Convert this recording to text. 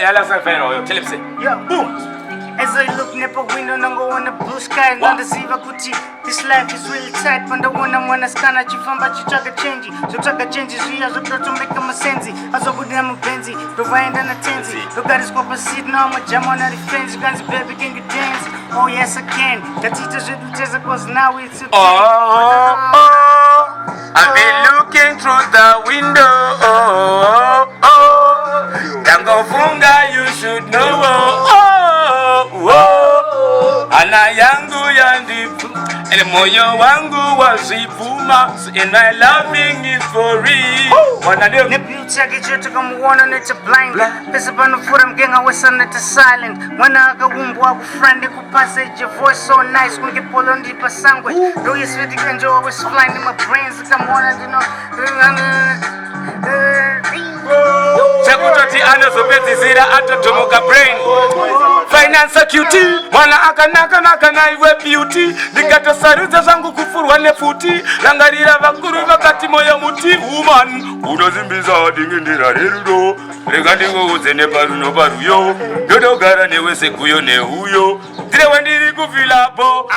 Yalla sa feno tell him say boom. As I look never window nango on blue sky ndandasiva kuti this life is really tight pandaona mwana skana chifamba chichaka change zotsaka change zviya zvototomeka masenzi azobudira mubenzi ndovaenda natenzi ndogariswa pasit now majama na friends kanzi baby can you dance oh yes I can ngatiita zvedu tese cause now it's I've been looking through the window Tangofunga you should know Ana yangu yandifu ele moyo wangu wazivuma and my loving is for real Wana leo ne beauty akichoto kamuona neta blind pesa panofura mgenga wesa neta silent mwana akaumbwa kufrande kupasa your voice so nice kunge polo ndipa sangwe do you sweet enjoy always flying in my brains kamuona ndino Chakutoti anozopedzisira atotomoka brain Finance cutie mwana akanaka na iwe beauty ndikatosarudza zvangu kufurwa nefuti rangarira vakuru vakati moyo muti woman unozimbiza dingendera rerudo rega ndingoudze neparuno paruyo ndodogara newe sekuyo neuyo ndire wendiri kufilapo